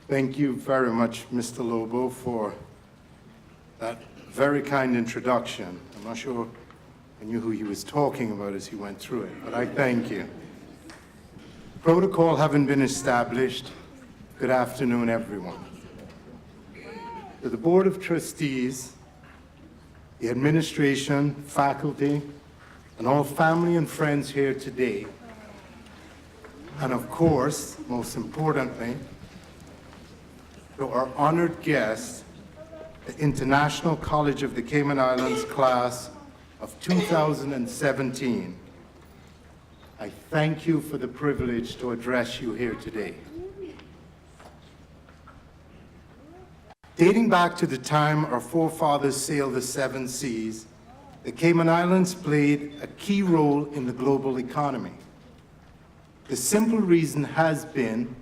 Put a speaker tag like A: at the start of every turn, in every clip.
A: Thank you very much, Mr. Lobo, for that very kind introduction. I'm not sure I knew who he was talking about as he went through it, but I thank you. Protocol having been established, good afternoon, everyone. To the Board of Trustees, the administration, faculty, and all family and friends here today, and of course, most importantly, to our honored guests, the International College of the Cayman Islands class of 2017. I thank you for the privilege to address you here today. Dating back to the time our forefathers sailed the seven seas, the Cayman Islands played a key role in the global economy. The simple reason has been,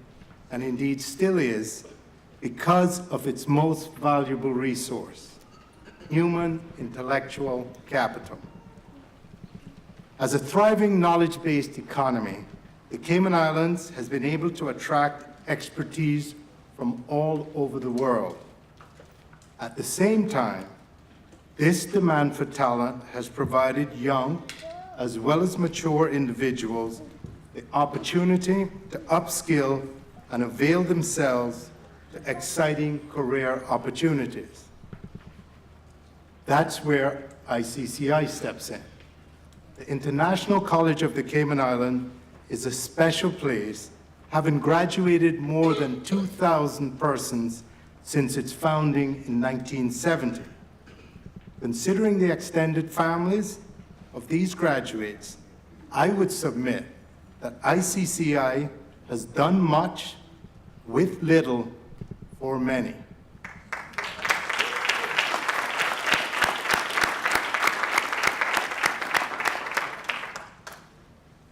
A: and indeed still is, because of its most valuable resource, human intellectual capital. As a thriving knowledge-based economy, the Cayman Islands has been able to attract expertise from all over the world. At the same time, this demand for talent has provided young as well as mature individuals the opportunity to upskill and avail themselves to exciting career opportunities. That's where ICCI steps in. The International College of the Cayman Islands is a special place, having graduated more than 2,000 persons since its founding in 1970. Considering the extended families of these graduates, I would submit that ICCI has done much with little for many.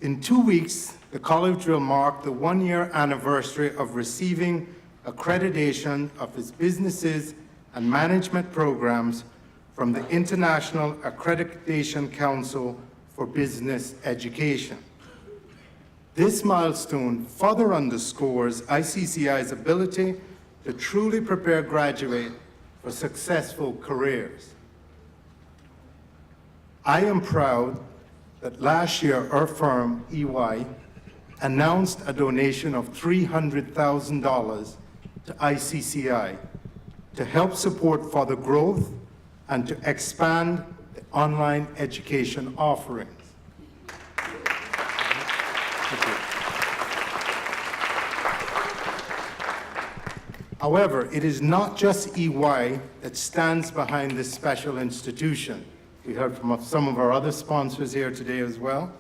A: In 2 weeks, the college will mark the one-year anniversary of receiving accreditation of its businesses and management programs from the International Accreditation Council for Business Education. This milestone further underscores ICCI's ability to truly prepare graduates for successful careers. I am proud that last year our firm, EY, announced a donation of $300,000 to ICCI to help support further growth and to expand the online education offerings. However, it is not just EY that stands behind this special institution. We heard from some of our other sponsors here today as well.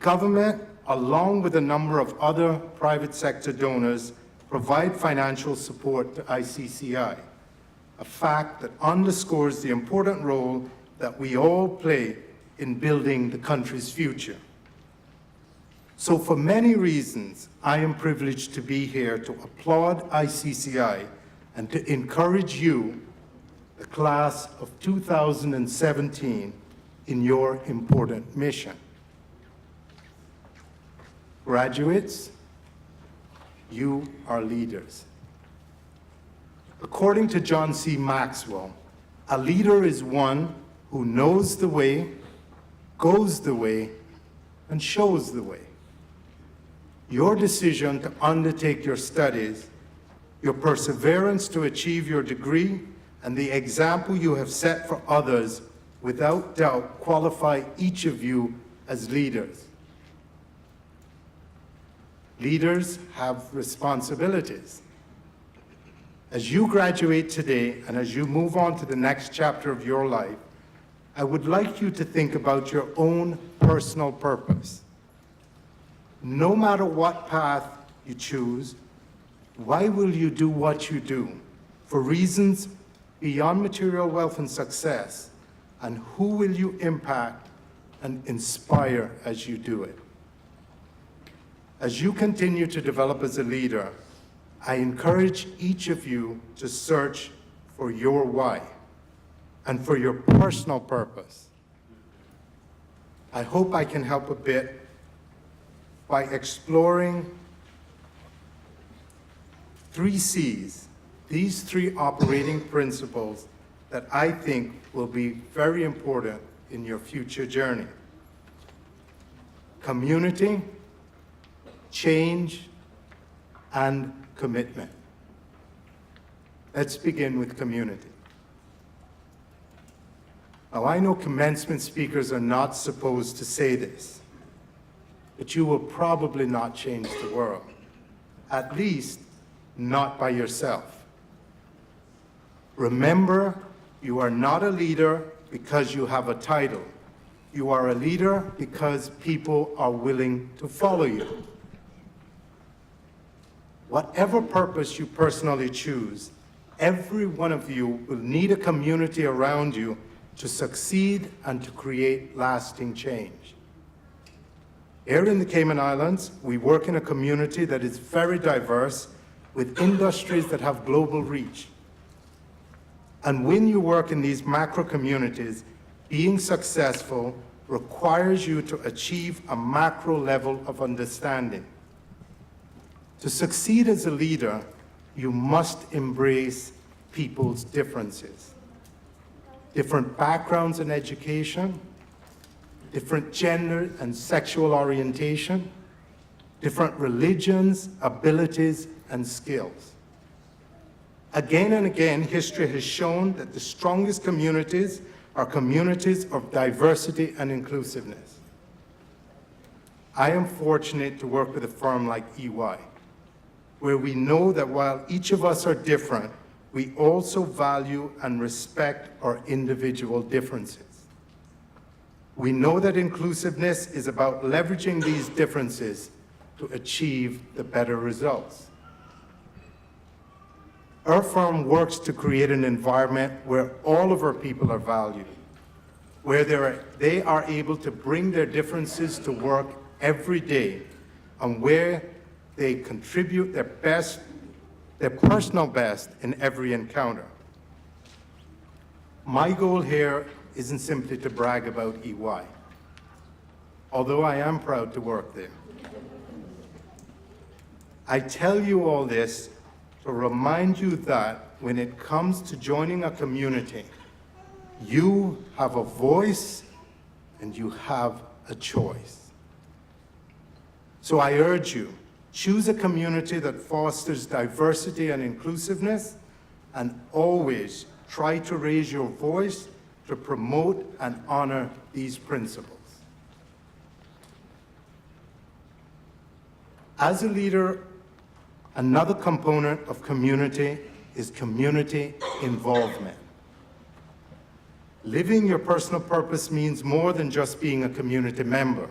A: Government, along with a number of other private sector donors, provide financial support to ICCI, a fact that underscores the important role that we all play in building the country's future. So for many reasons, I am privileged to be here to applaud ICCI and to encourage you, the class of 2017, in your important mission. Graduates, you are leaders. According to John C. Maxwell, a leader is one who knows the way, goes the way, and shows the way. Your decision to undertake your studies, your perseverance to achieve your degree, and the example you have set for others, without doubt, qualify each of you as leaders. Leaders have responsibilities. As you graduate today and as you move on to the next chapter of your life, I would like you to think about your own personal purpose. No matter what path you choose, why will you do what you do? For reasons beyond material wealth and success, and who will you impact and inspire as you do it? As you continue to develop as a leader, I encourage each of you to search for your why and for your personal purpose. I hope I can help a bit by exploring 3 C's, these 3 operating principles that I think will be very important in your future journey. Community, change, and commitment. Let's begin with community. Now, I know commencement speakers are not supposed to say this, but you will probably not change the world, at least not by yourself. Remember, you are not a leader because you have a title. You are a leader because people are willing to follow you. Whatever purpose you personally choose, every one of you will need a community around you to succeed and to create lasting change. Here in the Cayman Islands, we work in a community that is very diverse with industries that have global reach. And when you work in these macro communities, being successful requires you to achieve a macro level of understanding. To succeed as a leader, you must embrace people's differences. Different backgrounds in education, different gender and sexual orientation, different religions, abilities, and skills. Again and again, history has shown that the strongest communities are communities of diversity and inclusiveness. I am fortunate to work with a firm like EY, where we know that while each of us are different, we also value and respect our individual differences. We know that inclusiveness is about leveraging these differences to achieve the better results. Our firm works to create an environment where all of our people are valued, where they are able to bring their differences to work every day, and where they contribute their best, their personal best in every encounter. My goal here isn't simply to brag about EY, although I am proud to work there. I tell you all this to remind you that when it comes to joining a community, you have a voice and you have a choice. So I urge you, choose a community that fosters diversity and inclusiveness, and always try to raise your voice to promote and honor these principles. As a leader, another component of community is community involvement. Living your personal purpose means more than just being a community member.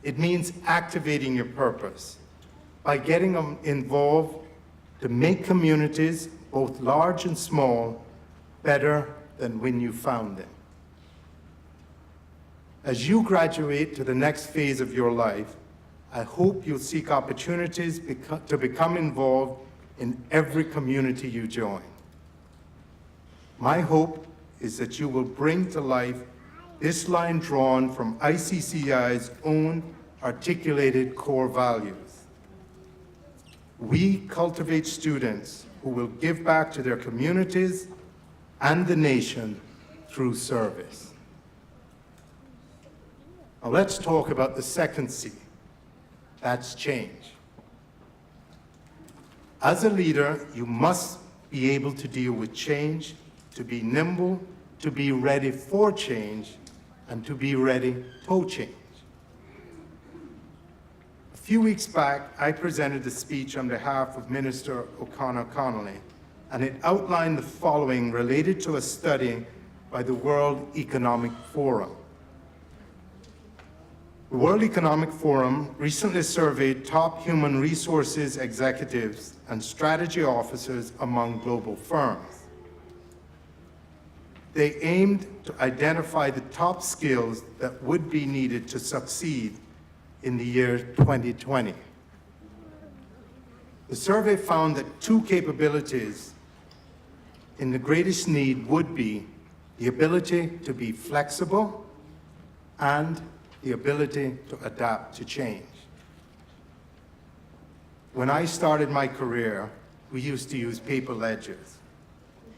A: It means activating your purpose by getting involved to make communities, both large and small, better than when you found them. As you graduate to the next phase of your life, I hope you'll seek opportunities to become involved in every community you join. My hope is that you will bring to life this line drawn from ICCI's own articulated core values. We cultivate students who will give back to their communities and the nation through service. Now let's talk about the second C. That's change. As a leader, you must be able to deal with change, to be nimble, to be ready for change, and to be ready to change. A few weeks back, I presented a speech on behalf of Minister O'Connor-Connolly, and it outlined the following related to a study by the World Economic Forum. The World Economic Forum recently surveyed top human resources executives and strategy officers among global firms. They aimed to identify the top skills that would be needed to succeed in the year 2020. The survey found that 2 capabilities in the greatest need would be the ability to be flexible, and the ability to adapt to change. When I started my career, we used to use paper ledgers.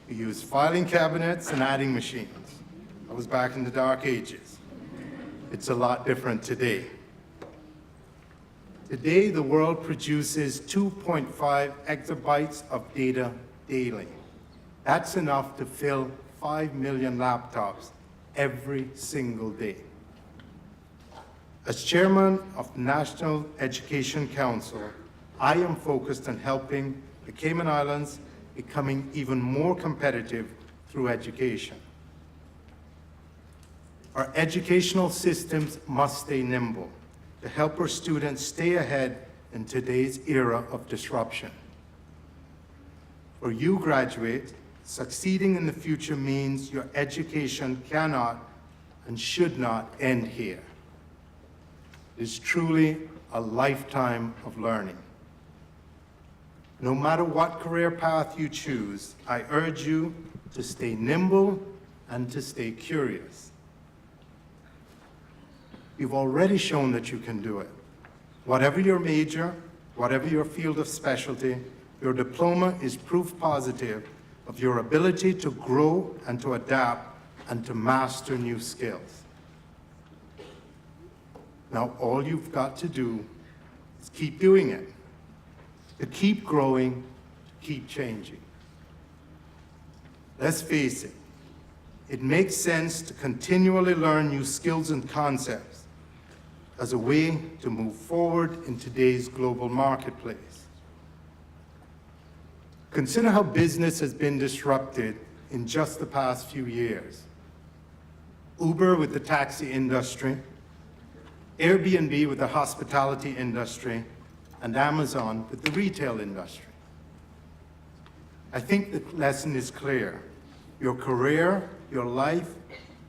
A: We used filing cabinets and adding machines. I was back in the dark ages. It's a lot different today. Today, the world produces 2.5 exabytes of data daily. That's enough to fill 5 million laptops every single day. As chairman of the National Education Council, I am focused on helping the Cayman Islands becoming even more competitive through education. Our educational systems must stay nimble to help our students stay ahead in today's era of disruption. For you graduates, succeeding in the future means your education cannot and should not end here. It is truly a lifetime of learning. No matter what career path you choose, I urge you to stay nimble and to stay curious. You've already shown that you can do it. Whatever your major, whatever your field of specialty, your diploma is proof positive of your ability to grow and to adapt and to master new skills. Now, all you've got to do is keep doing it, to keep growing, to keep changing. Let's face it, it makes sense to continually learn new skills and concepts as a way to move forward in today's global marketplace. Consider how business has been disrupted in just the past few years. Uber with the taxi industry, Airbnb with the hospitality industry, and Amazon with the retail industry. I think the lesson is clear. Your career, your life,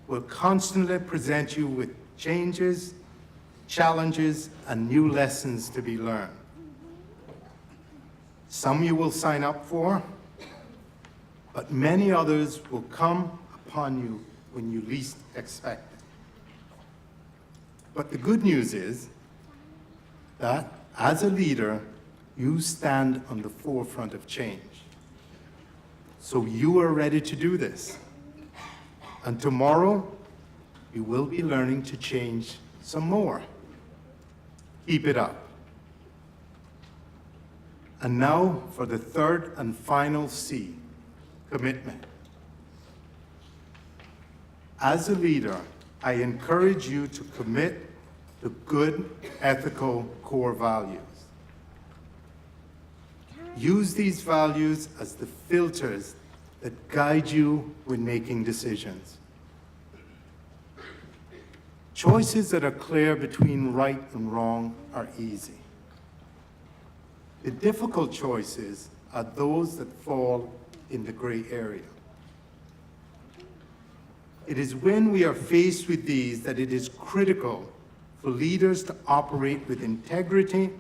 A: will constantly present you with changes, challenges, and new lessons to be learned. Some you will sign up for, but many others will come upon you when you least expect it. But the good news is that as a leader, you stand on the forefront of change. So you are ready to do this. And tomorrow, you will be learning to change some more. Keep it up. And now for the third and final C, commitment. As a leader, I encourage you to commit to good, ethical core values. Use these values as the filters that guide you when making decisions. Choices that are clear between right and wrong are easy. The difficult choices are those that fall in the gray area. It is when we are faced with these that it is critical for leaders to operate with integrity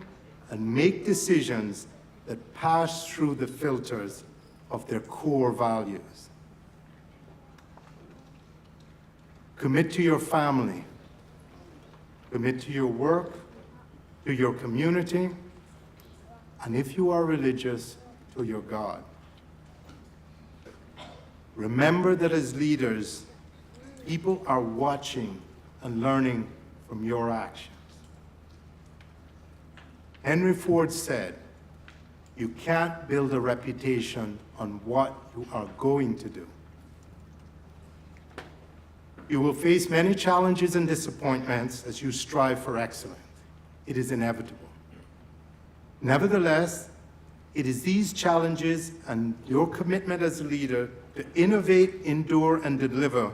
A: and make decisions that pass through the filters of their core values. Commit to your family. Commit to your work, to your community, and if you are religious, to your God. Remember that as leaders, people are watching and learning from your actions. Henry Ford said, "You can't build a reputation on what you are going to do." You will face many challenges and disappointments as you strive for excellence. It is inevitable. Nevertheless, it is these challenges and your commitment as a leader to innovate, endure, and deliver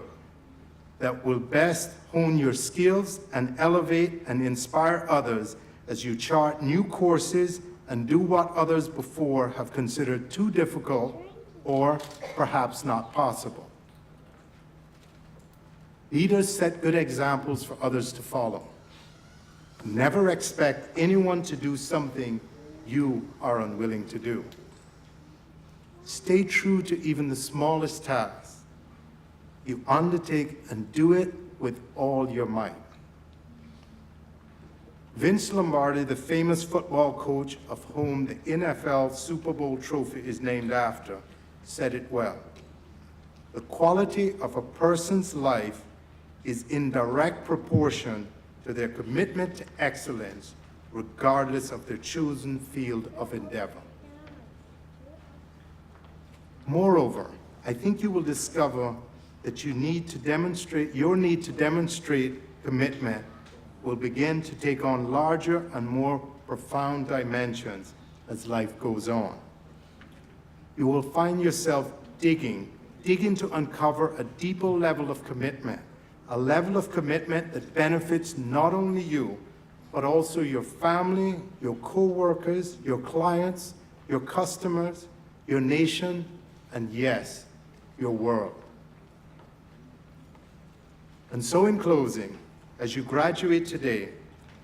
A: that will best hone your skills and elevate and inspire others as you chart new courses and do what others before have considered too difficult or perhaps not possible. Leaders set good examples for others to follow. Never expect anyone to do something you are unwilling to do. Stay true to even the smallest tasks. you undertake and do it with all your might. Vince Lombardi, the famous football coach of whom the NFL Super Bowl trophy is named after, said it well. The quality of a person's life is in direct proportion to their commitment to excellence, regardless of their chosen field of endeavor. Moreover, I think you will discover that your need to demonstrate commitment will begin to take on larger and more profound dimensions as life goes on. You will find yourself digging to uncover a deeper level of commitment, a level of commitment that benefits not only you, but also your family, your co-workers, your clients, your customers, your nation, and yes, your world. And so in closing, as you graduate today,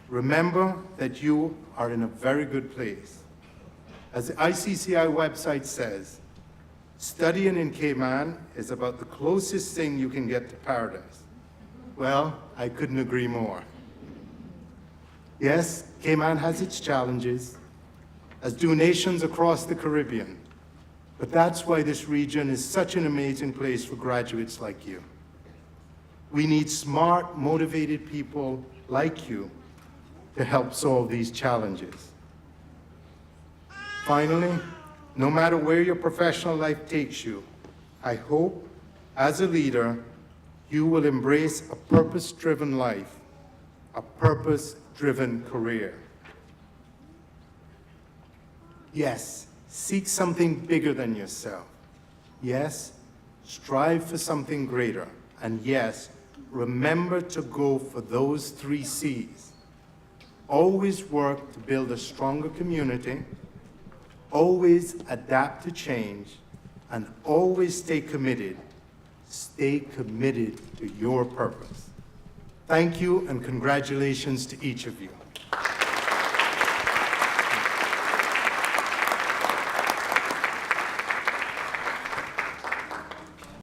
A: remember that you are in a very good place. As the ICCI website says, studying in Cayman is about the closest thing you can get to paradise. Well, I couldn't agree more. Yes, Cayman has its challenges, as do nations across the Caribbean, but that's why this region is such an amazing place for graduates like you. We need smart, motivated people like you to help solve these challenges. Finally, no matter where your professional life takes you, I hope, as a leader, you will embrace a purpose-driven life, a purpose-driven career. Yes, seek something bigger than yourself. Yes, strive for something greater. And yes, remember to go for those 3 C's. Always work to build a stronger community, always adapt to change, and always stay committed. Stay committed to your purpose. Thank you and congratulations to each of you.